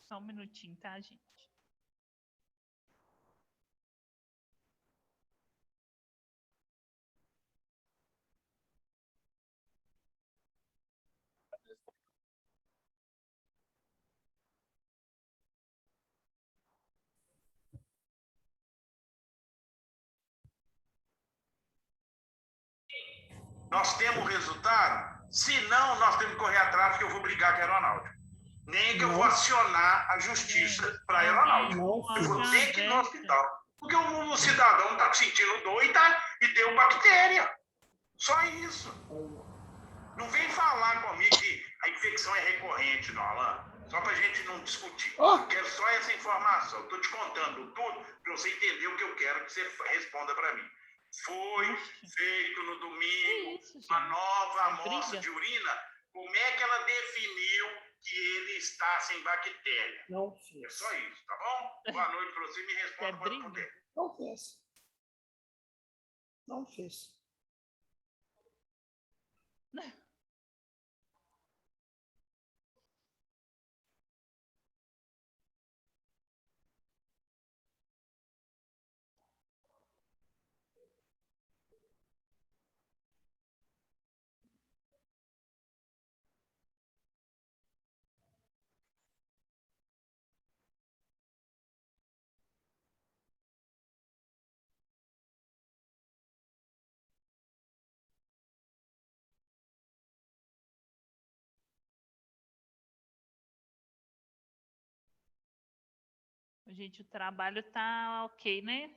Só um minutinho, tá, gente? Nós temos resultado? Se não, nós temos que correr atrás, porque eu vou brigar com a aeronáutica. Nem que eu vou acionar a justiça para a aeronáutica. Eu vou ter que ir no hospital. Porque o cidadão está sentindo dor e deu bactéria. Só isso. Não vem falar comigo que a infecção é recorrente, não, Alain. Só para a gente não discutir. Eu quero só essa informação. Estou te contando tudo para você entender o que eu quero que você responda para mim. Foi feito no domingo uma nova amostra de urina. Como é que ela definiu que ele está sem bactéria? Não fez. É só isso, tá bom? Boa noite para você. Me responda quando puder. Não fez. Não fez. Gente, o trabalho tá ok, né?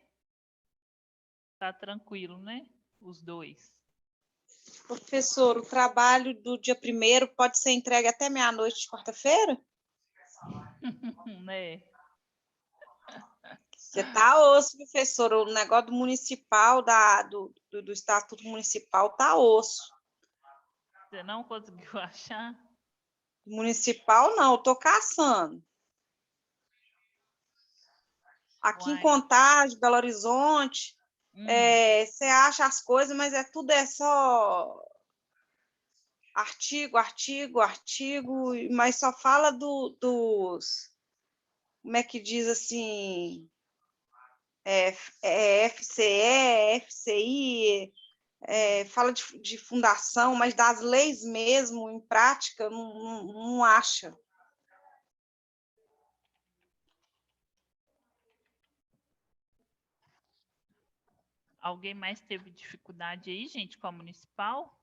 Tá tranquilo, né? Os dois. Professor, o trabalho do dia 1º pode ser entregue até meia-noite de quarta-feira? Né? Você tá osso, professor. O negócio do municipal, do Estatuto Municipal, tá osso. Você não conseguiu achar? Municipal, não, eu tô caçando. Aqui em Contagem, Belo Horizonte, você acha as coisas, mas tudo só artigo, mas só fala dos... Como é que diz assim? FCE, FCI, fala de fundação, mas das leis mesmo, em prática, não acha. Alguém mais teve dificuldade aí, gente, com a municipal?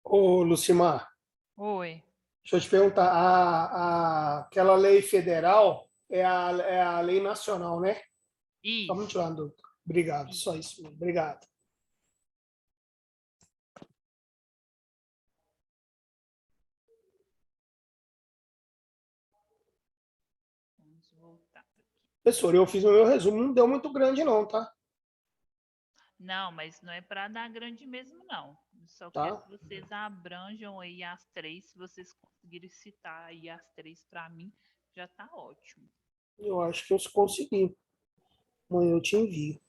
Ô, Lucimar. Oi. Deixa eu te perguntar, aquela lei federal é a lei nacional, né? Isso. Vamos tirar uma dúvida. Obrigado, só isso mesmo. Obrigado. Vamos voltar aqui. Professor, eu fiz o meu resumo, não deu muito grande não, tá? Não, mas não é para dar grande mesmo, não. Eu só quero que vocês abranjam aí as 3, se vocês conseguirem citar aí as 3 para mim, já tá ótimo. Eu acho que eu consegui. Amanhã eu te envio.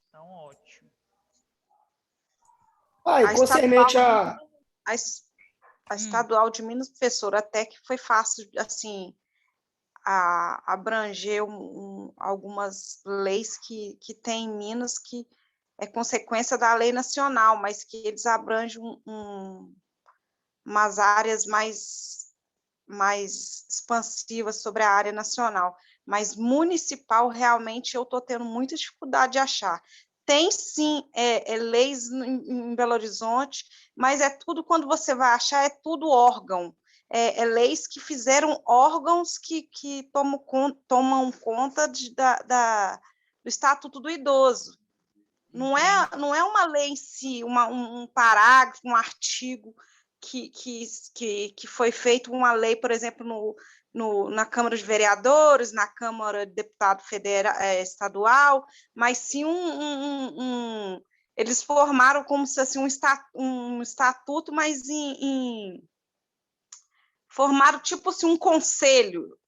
Então, ótimo. E concernente a estadual de Minas, professor, até que foi fácil, assim, abranger algumas leis que tem em Minas que é consequência da lei nacional, mas que eles abrangem umas áreas mais expansivas sobre a área nacional. Mas municipal, realmente, eu estou tendo muita dificuldade de achar. Tem, sim, leis em Belo Horizonte, mas é tudo, quando você vai achar, é tudo órgão. Leis que fizeram órgãos que tomam conta do Estatuto do Idoso. Não é uma lei em si, um parágrafo, um artigo que foi feito uma lei, por exemplo, na Câmara de Vereadores, na Câmara de Deputado Federal, estadual, mas sim eles formaram como se fosse um estatuto, mas formaram tipo assim, um conselho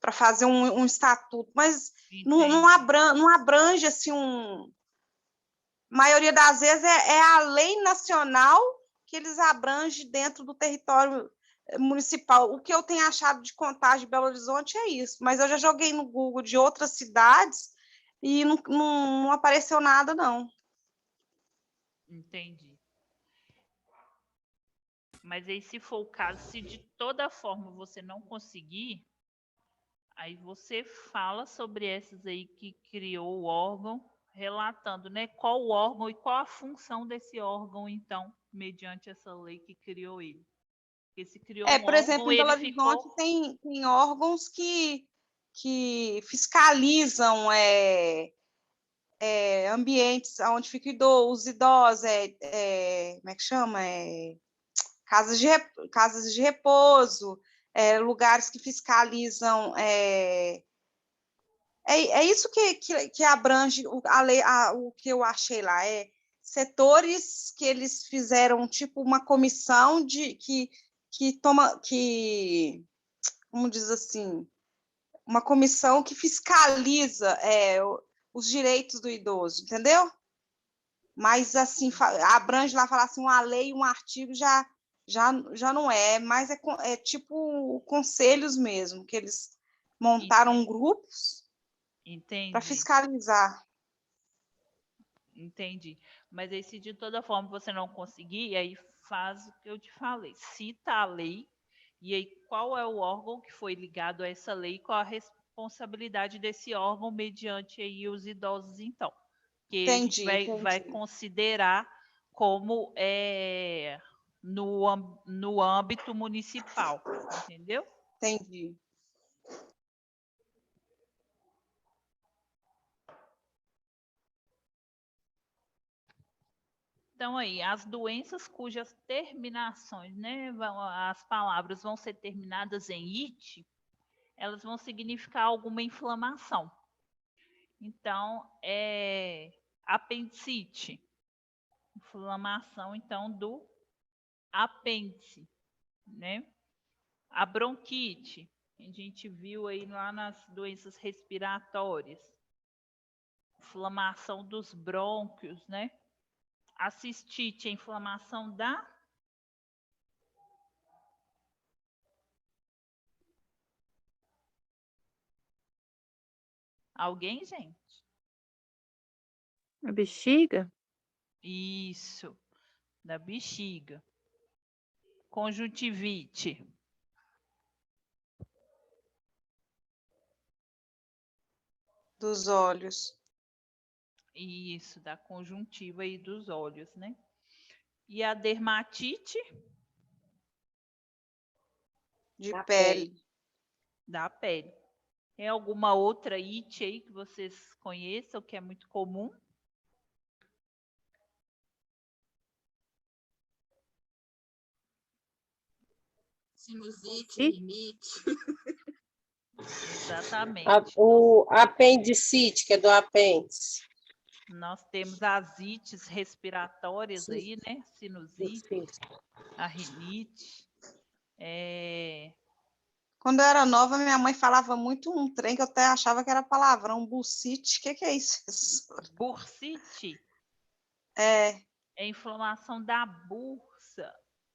para fazer um estatuto, mas não abrange assim a maioria das vezes é a lei nacional que eles abrangem dentro do território municipal. O que eu tenho achado de Contagem de Belo Horizonte é isso, mas eu já joguei no Google de outras cidades e não apareceu nada, não. Entendi. Mas aí, se for o caso, se de toda forma você não conseguir, aí você fala sobre essas aí que criou o órgão, relatando, né, qual o órgão e qual a função desse órgão, então, mediante essa lei que criou ele. Porque se criou um por exemplo, órgão, em Belo ele Horizonte ficou... tem órgãos que fiscalizam ambientes onde ficam os idosos, como é que chama? Casas de repouso, lugares que fiscalizam. É isso que abrange a lei, o que eu achei lá. Setores que eles fizeram, tipo, uma comissão como diz assim, uma comissão que fiscaliza os direitos do idoso, entendeu? Mas, assim, abrange lá, falar assim, uma lei, um artigo, já não mas é tipo conselhos mesmo, que eles montaram grupos para fiscalizar. Entendi. Mas aí, se de toda forma você não conseguir, aí faz o que eu te falei. Cita a lei, e aí qual é o órgão que foi ligado a essa lei, qual a responsabilidade desse âmbito mediante aí os idosos, então. Que a gente vai considerar como no âmbito municipal, entendeu? Entendi. Então, aí, as doenças cujas terminações, né, as palavras vão ser terminadas em "it", elas vão significar alguma inflamação. Então, apendicite, inflamação, então, do apêndice, né? A bronquite, a gente viu aí lá nas doenças respiratórias, inflamação dos brônquios, né? A cistite, a inflamação da... Alguém, gente? A bexiga? Isso, da bexiga. Conjuntivite. Dos olhos. Isso, da conjuntiva e dos olhos, né? E a dermatite? De pele. Da pele. Tem alguma outra it aí que vocês conheçam, que é muito comum? Sinusite, rinite. Exatamente. O apendicite, que é do apêndice. Nós temos as ites respiratórias aí, né? Sinusite, a rinite. Quando eu era nova, minha mãe falava muito um trem que eu até achava que era palavrão, bursite. O que é isso? Bursite é inflamação da bursa.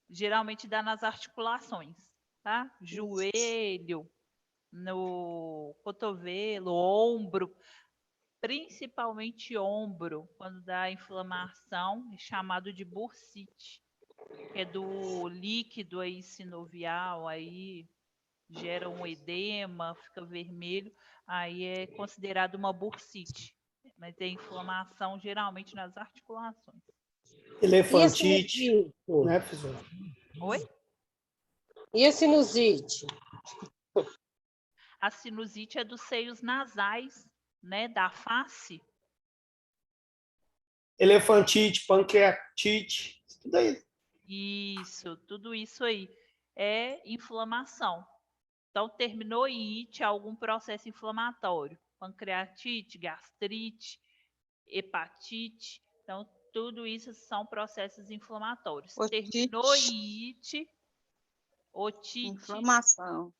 Geralmente dá nas articulações, tá? Joelho, no cotovelo, ombro, principalmente ombro, quando dá inflamação, é chamado de bursite, que é do líquido aí sinovial, aí gera um edema, fica vermelho, aí é considerado uma bursite, mas é inflamação geralmente nas articulações. Elefantite, né, professor? Oi? E a sinusite? A sinusite é dos seios nasais, né, da face. Elefantite, pancreatite, tudo aí. Isso, tudo isso aí é inflamação. Então, terminou em it, algum processo inflamatório. Pancreatite, gastrite, hepatite. Então, tudo isso são processos inflamatórios. Terminou em it, otite. Inflamação.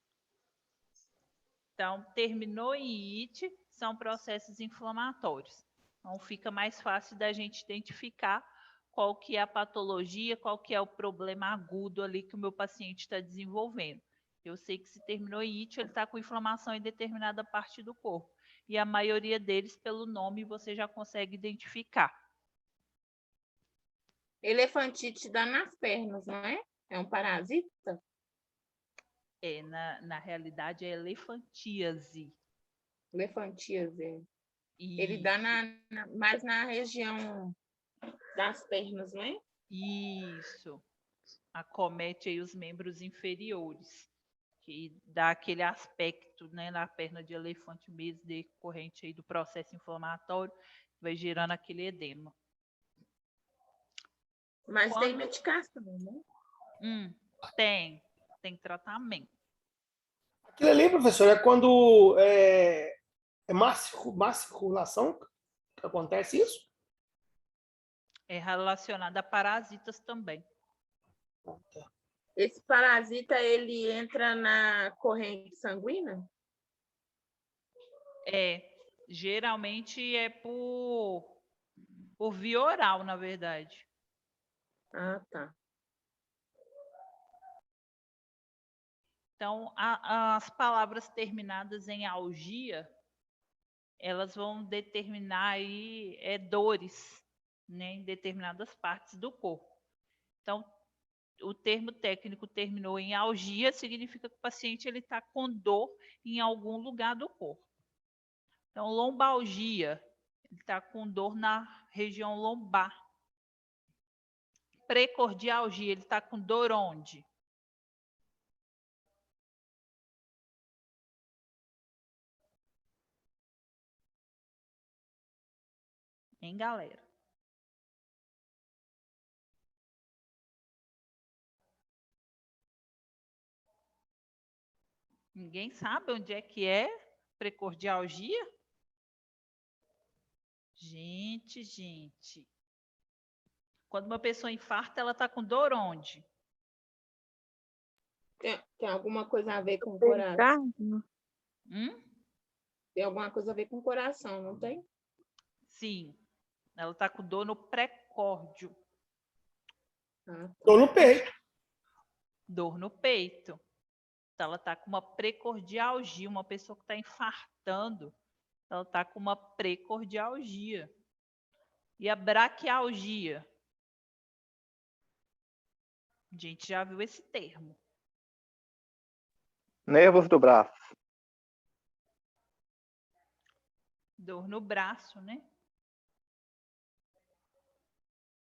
Então, terminou em ite, são processos inflamatórios. Então, fica mais fácil da gente identificar qual que é a patologia, qual que é o problema agudo ali que o meu paciente está desenvolvendo. Eu sei que se terminou em ite, ele está com inflamação em determinada parte do corpo. E a maioria deles, pelo nome, você já consegue identificar. Elefantite dá nas pernas, não é? É um parasita? Na realidade, é elefantíase. Elefantíase. Ele dá mais na região das pernas, não é? Isso. Acomete aí os membros inferiores, que dá aquele aspecto, né, na perna de elefante mesmo, decorrente aí do processo inflamatório, vai gerando aquele edema. Mas tem medicação, né? Tem tratamento. Aquilo ali, professor, é quando é má circulação que acontece isso? É relacionado a parasitas também. Esse parasita, ele entra na corrente sanguínea? Geralmente é por via oral, na verdade. Ah, tá. Então, as palavras terminadas em algia, elas vão determinar aí dores, né, em determinadas partes do corpo. Então, o termo técnico terminou em algia, significa que o paciente está com dor em algum lugar do corpo. Então, lombalgia, ele está com dor na região lombar. Precordialgia, ele está com dor onde? Hein, galera? Ninguém sabe onde é que é precordialgia? Gente. Quando uma pessoa infarta, ela está com dor onde? Tem alguma coisa a ver com o coração? Tem alguma coisa a ver com o coração, não tem? Sim. Ela está com dor no precórdio. Dor no peito. Dor no peito. Então, ela está com uma precordialgia. Uma pessoa que está infartando, ela está com uma precordialgia. E a braquialgia? A gente já viu esse termo. Nervos do braço. Dor no braço, né?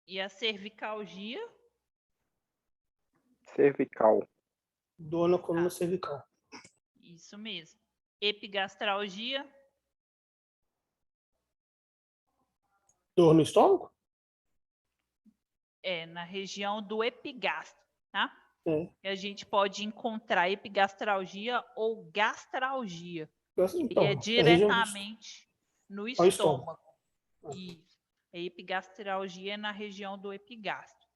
E a cervicalgia? Cervical. Dor na coluna cervical. Isso mesmo. Epigastralgia? Dor no estômago? Na região do epigastro, tá? É. E a gente pode encontrar epigastralgia ou gastralgia. Então, e é diretamente no estômago. Isso. A epigastralgia é na região do epigastro,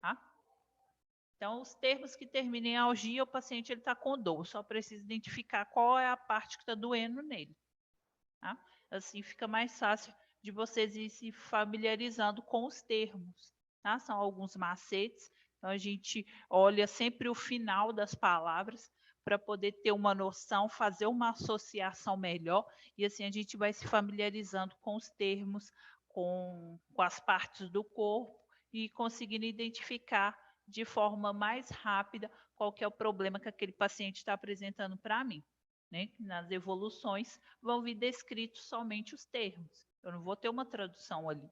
tá? Então, os termos que terminam em algia, o paciente está com dor. Só precisa identificar qual é a parte que está doendo nele. Tá? Assim fica mais fácil de vocês ir se familiarizando com os termos. Tá? São alguns macetes. Então, a gente olha sempre o final das palavras para poder ter uma noção, fazer uma associação melhor. E assim a gente vai se familiarizando com os termos, com as partes do corpo e conseguindo identificar de forma mais rápida qual que é o problema que aquele paciente está apresentando para mim. Né? Nas evoluções vão vir descritos somente os termos. Eu não vou ter uma tradução ali.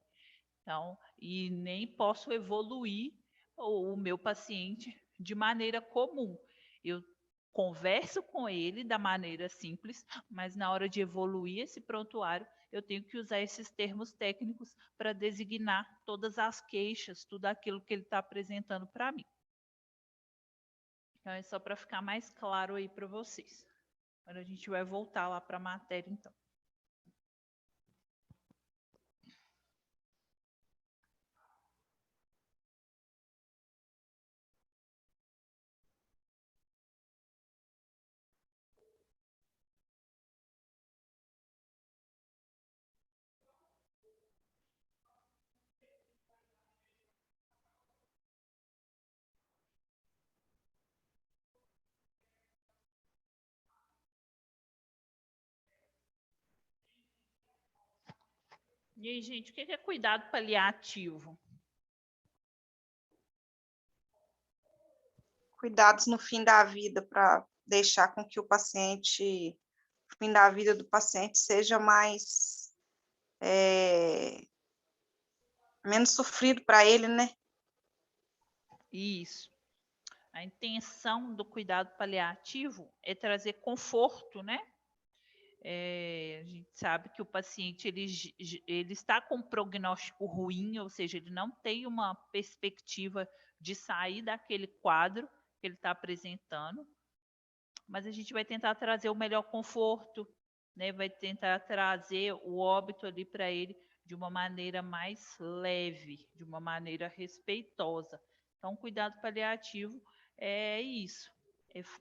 Então, e nem posso evoluir o meu paciente de maneira comum. Eu converso com ele da maneira simples, mas na hora de evoluir esse prontuário, eu tenho que usar esses termos técnicos para designar todas as queixas, tudo aquilo que ele está apresentando para mim. Então, é só para ficar mais claro aí para vocês. Agora a gente vai voltar lá para a matéria, então. E aí, gente, o que é cuidado paliativo? Cuidados no fim da vida para deixar com que o paciente, o fim da vida do paciente seja mais menos sofrido para ele, né? Isso. A intenção do cuidado paliativo é trazer conforto, né? A gente sabe que o paciente ele está com um prognóstico ruim, ou seja, ele não tem uma perspectiva de sair daquele quadro que ele está apresentando, mas a gente vai tentar trazer o melhor conforto, né? Vai tentar trazer o óbito ali para ele de uma maneira mais leve, de uma maneira respeitosa. Então, cuidado paliativo é isso,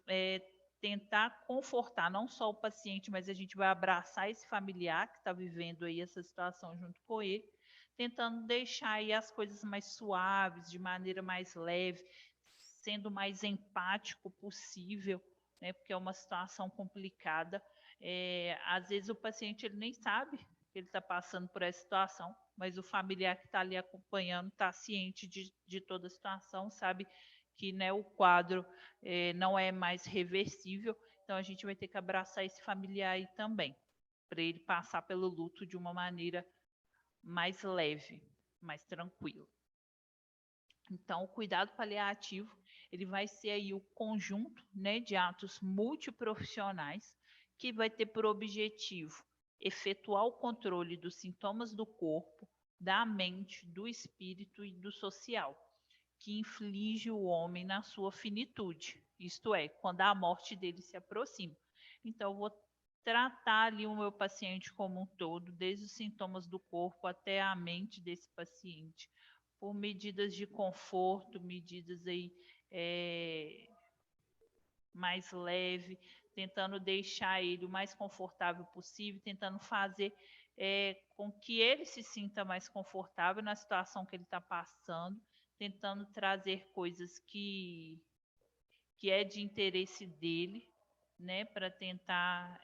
é tentar confortar não só o paciente, mas a gente vai abraçar esse familiar que está vivendo aí essa situação junto com ele, tentando deixar aí as coisas mais suaves, de maneira mais leve, sendo o mais empático possível, né? Porque é uma situação complicada. Às vezes o paciente ele nem sabe que ele está passando por essa situação, mas o familiar que está ali acompanhando está ciente de toda a situação, sabe que, né, o quadro não é mais reversível, então a gente vai ter que abraçar esse familiar aí também, para ele passar pelo luto de uma maneira mais leve, mais tranquila. Então, o cuidado paliativo, ele vai ser aí o conjunto, né, de atos multiprofissionais que vai ter por objetivo efetuar o controle dos sintomas do corpo, da mente, do espírito e do social, que inflige o homem na sua finitude, isto é, quando a morte dele se aproxima. Então, eu vou tratar ali o meu paciente como um todo, desde os sintomas do corpo até a mente desse paciente, por medidas de conforto, medidas aí mais leve, tentando deixar ele o mais confortável possível, tentando fazer com que ele se sinta mais confortável na situação que ele está passando, tentando trazer coisas que é de interesse dele, né, para tentar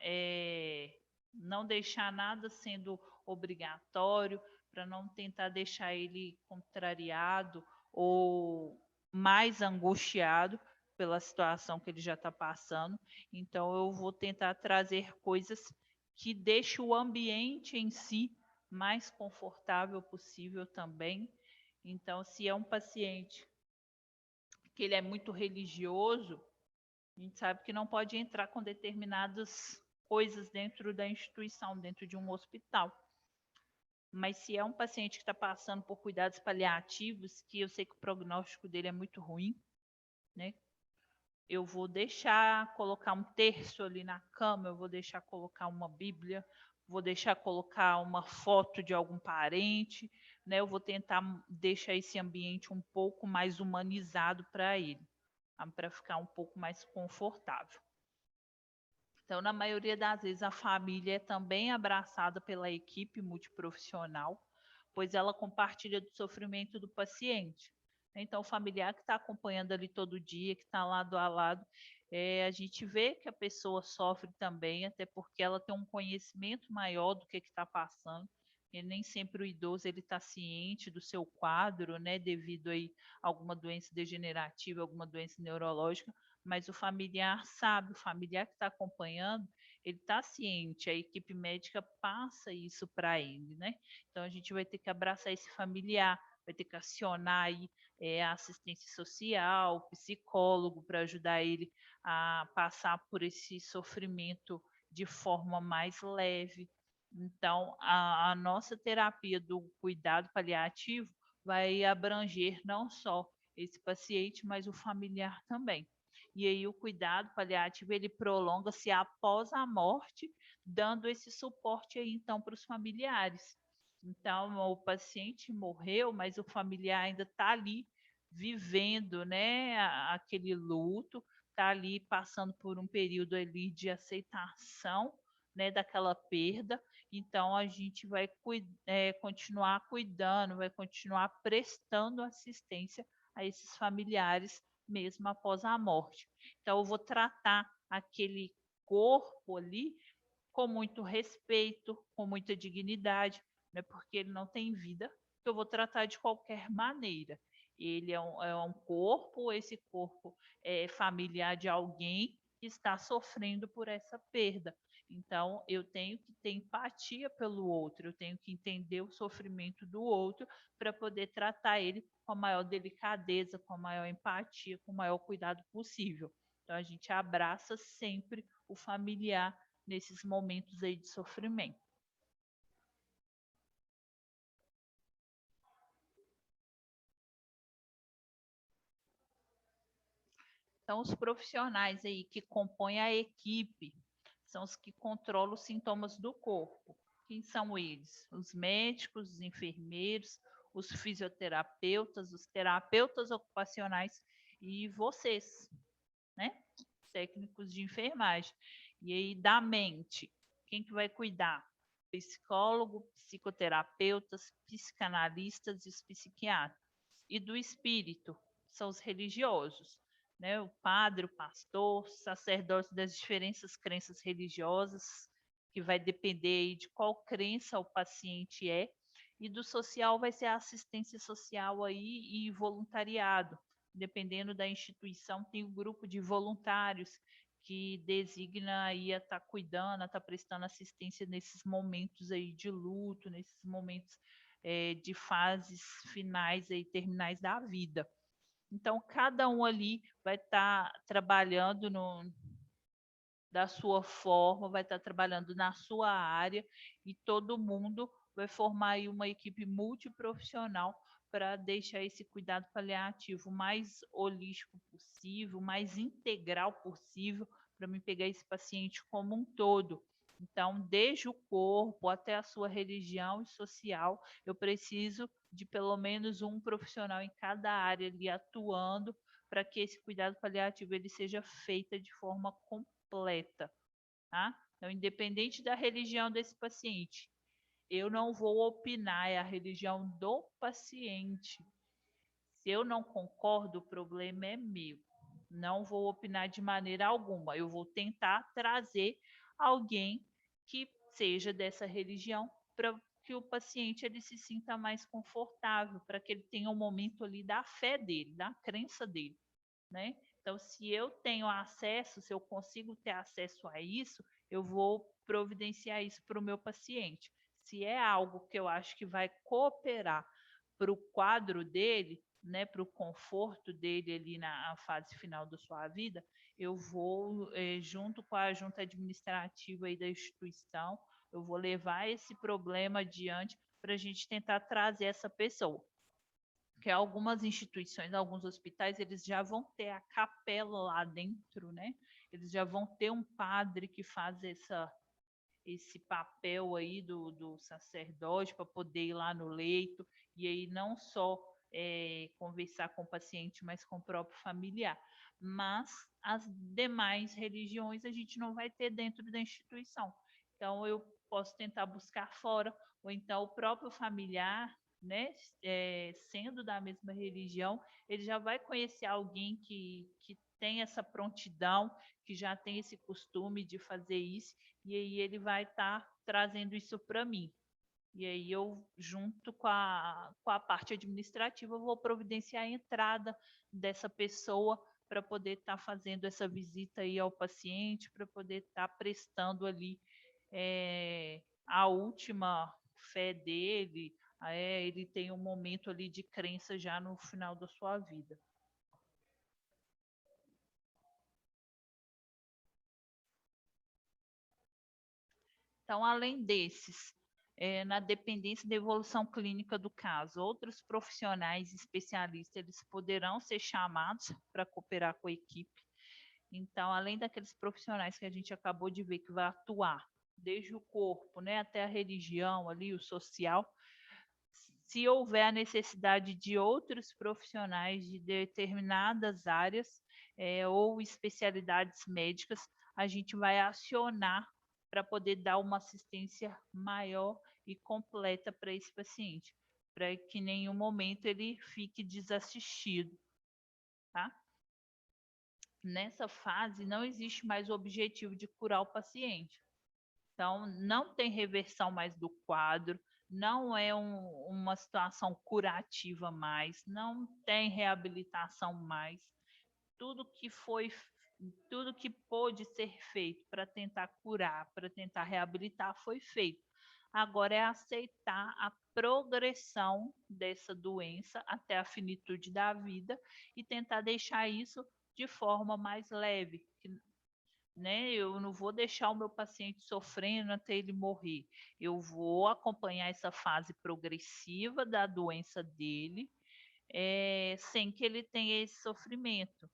não deixar nada sendo obrigatório, para não tentar deixar ele contrariado ou mais angustiado pela situação que ele já está passando. Então, eu vou tentar trazer coisas que deixem o ambiente em si mais confortável possível também. Então, se é um paciente que ele é muito religioso, a gente sabe que não pode entrar com determinadas coisas dentro da instituição, dentro de um hospital. Mas se é um paciente que está passando por cuidados paliativos, que eu sei que o prognóstico dele é muito ruim, né? Eu vou deixar colocar um terço ali na cama, eu vou deixar colocar uma Bíblia, vou deixar colocar uma foto de algum parente, né? Eu vou tentar deixar esse ambiente um pouco mais humanizado para ele, para ficar um pouco mais confortável. Então, na maioria das vezes, a família é também abraçada pela equipe multiprofissional, pois ela compartilha do sofrimento do paciente. Então, o familiar que está acompanhando ali todo dia, que está lado a lado, a gente vê que a pessoa sofre também, até porque ela tem um conhecimento maior do que está passando. E nem sempre o idoso ele está ciente do seu quadro, né, devido aí a alguma doença degenerativa, alguma doença neurológica, mas o familiar sabe, o familiar que está acompanhando, ele está ciente, a equipe médica passa isso para ele, né? Então a gente vai ter que abraçar esse familiar, vai ter que acionar aí a assistência social, psicólogo, para ajudar ele a passar por esse sofrimento de forma mais leve. Então, a nossa terapia do cuidado paliativo vai abranger não só esse paciente, mas o familiar também. E aí o cuidado paliativo ele prolonga-se após a morte, dando esse suporte aí então para os familiares. Então o paciente morreu, mas o familiar ainda está ali vivendo, né, aquele luto, está ali passando por um período ali de aceitação, né, daquela perda. Então a gente vai continuar cuidando, vai continuar prestando assistência a esses familiares mesmo após a morte. Então, eu vou tratar aquele corpo ali com muito respeito, com muita dignidade, não é porque ele não tem vida que eu vou tratar de qualquer maneira. Ele é um corpo, esse corpo é familiar de alguém que está sofrendo por essa perda. Então, eu tenho que ter empatia pelo outro, eu tenho que entender o sofrimento do outro para poder tratar ele com a maior delicadeza, com a maior empatia, com o maior cuidado possível. Então, a gente abraça sempre o familiar nesses momentos aí de sofrimento. Então, os profissionais aí que compõem a equipe são os que controlam os sintomas do corpo. Quem são eles? Os médicos, os enfermeiros, os fisioterapeutas, os terapeutas ocupacionais e vocês, né? Técnicos de enfermagem. E aí, da mente, quem que vai cuidar? Psicólogo, psicoterapeutas, psicanalistas e os psiquiatras. E do espírito, são os religiosos, né? O padre, o pastor, sacerdote das diferentes crenças religiosas, que vai depender aí de qual crença o paciente é. E do social vai ser a assistência social aí e voluntariado. Dependendo da instituição, tem um grupo de voluntários que designa aí a estar cuidando, a estar prestando assistência nesses momentos aí de luto, nesses momentos de fases finais aí, terminais da vida. Então, cada um ali vai estar trabalhando da sua forma, vai estar trabalhando na sua área e todo mundo vai formar aí uma equipe multiprofissional para deixar esse cuidado paliativo mais holístico possível, mais integral possível, para me pegar esse paciente como um todo. Então, desde o corpo até a sua religião e social, eu preciso de pelo menos um profissional em cada área ali atuando para que esse cuidado paliativo ele seja feito de forma completa, tá? Então, independente da religião desse paciente, eu não vou opinar, é a religião do paciente. Se eu não concordo, o problema é meu. Não vou opinar de maneira alguma. Eu vou tentar trazer alguém que seja dessa religião para que o paciente ele se sinta mais confortável, para que ele tenha um momento ali da fé dele, da crença dele, né? Então, se eu tenho acesso, se eu consigo ter acesso a isso, eu vou providenciar isso para o meu paciente. Se é algo que eu acho que vai cooperar para o quadro dele, né, para o conforto dele ali na fase final da sua vida, eu vou, junto com a junta administrativa aí da instituição, eu vou levar esse problema adiante para a gente tentar trazer essa pessoa. Porque algumas instituições, alguns hospitais, eles já vão ter a capela lá dentro, né? Eles já vão ter um padre que faz esse papel aí do sacerdote para poder ir lá no leito e aí não só conversar com o paciente, mas com o próprio familiar. Mas as demais religiões a gente não vai ter dentro da instituição. Então eu posso tentar buscar fora, ou então o próprio familiar, né, sendo da mesma religião, ele já vai conhecer alguém que tem essa prontidão, que já tem esse costume de fazer isso, e aí ele vai estar trazendo isso para mim. E aí eu, junto com a parte administrativa, vou providenciar a entrada dessa pessoa para poder estar fazendo essa visita aí ao paciente, para poder estar prestando ali a última fé dele, ele tem um momento ali de crença já no final da sua vida. Então, além desses, na dependência da evolução clínica do caso, outros profissionais especialistas eles poderão ser chamados para cooperar com a equipe. Então, além daqueles profissionais que a gente acabou de ver que vai atuar desde o corpo, né, até a religião ali, o social, se houver a necessidade de outros profissionais de determinadas áreas ou especialidades médicas, a gente vai acionar para poder dar uma assistência maior e completa para esse paciente, para que em nenhum momento ele fique desassistido, tá? Nessa fase, não existe mais o objetivo de curar o paciente. Então, não tem reversão mais do quadro, não é uma situação curativa mais, não tem reabilitação mais. Tudo que pôde ser feito para tentar curar, para tentar reabilitar, foi feito. Agora é aceitar a progressão dessa doença até a finitude da vida e tentar deixar isso de forma mais leve, né? Eu não vou deixar o meu paciente sofrendo até ele morrer. Eu vou acompanhar essa fase progressiva da doença dele, sem que ele tenha esse sofrimento.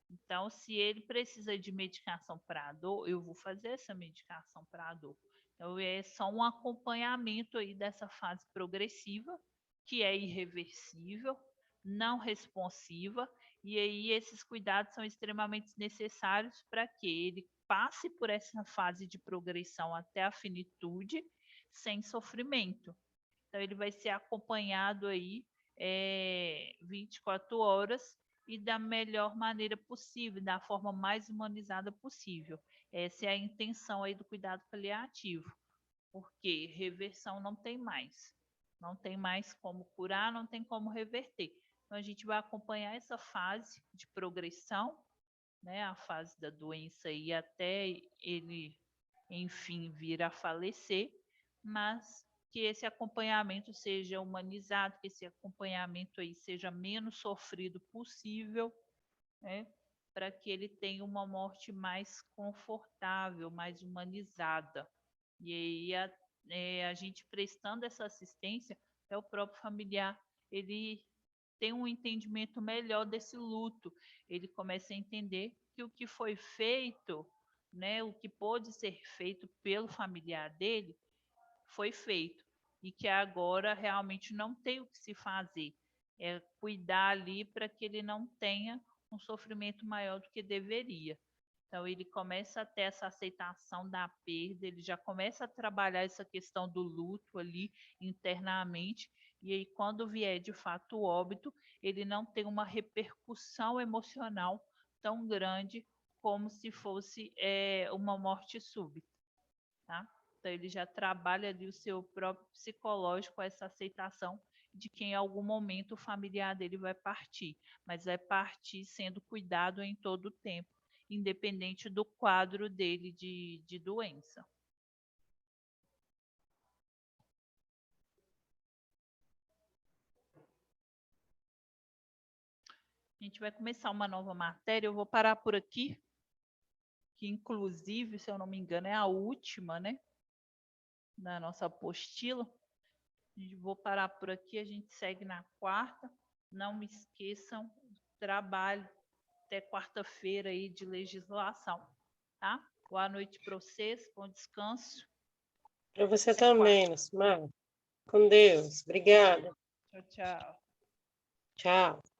Então, se ele precisa de medicação para a dor, eu vou fazer essa medicação para a dor. Então, é só um acompanhamento aí dessa fase progressiva, que é irreversível, não responsiva, e aí esses cuidados são extremamente necessários para que ele passe por essa fase de progressão até a finitude sem sofrimento. Então, ele vai ser acompanhado aí 24 horas e da melhor maneira possível, da forma mais humanizada possível. Essa é a intenção aí do cuidado paliativo, porque reversão não tem mais. Não tem mais como curar, não tem como reverter. Então, a gente vai acompanhar essa fase de progressão, né, a fase da doença e até ele, enfim, vir a falecer, mas que esse acompanhamento seja humanizado, que esse acompanhamento aí seja menos sofrido possível, né, para que ele tenha uma morte mais confortável, mais humanizada. E aí a gente prestando essa assistência, o próprio familiar, ele tem um entendimento melhor desse luto. Ele começa a entender que o que foi feito, né, o que pôde ser feito pelo familiar dele, foi feito. E que agora realmente não tem o que se fazer. É cuidar ali para que ele não tenha um sofrimento maior do que deveria. Então, ele começa a ter essa aceitação da perda, ele já começa a trabalhar essa questão do luto ali internamente, e aí, quando vier de fato o óbito, ele não tem uma repercussão emocional tão grande como se fosse uma morte súbita, tá? Então, ele já trabalha ali o seu próprio psicológico, essa aceitação de que em algum momento o familiar dele vai partir, mas vai partir sendo cuidado em todo o tempo, independente do quadro dele de doença. A gente vai começar uma nova matéria, eu vou parar por aqui, que inclusive, se eu não me engano, é a última, né, da nossa apostila. Vou parar por aqui, a gente segue na quarta. Não me esqueçam do trabalho até quarta-feira aí de legislação, tá? Boa noite para vocês, bom descanso. Para você também, Lucimar. Com Deus. Obrigada. Tchau, tchau. Tchau.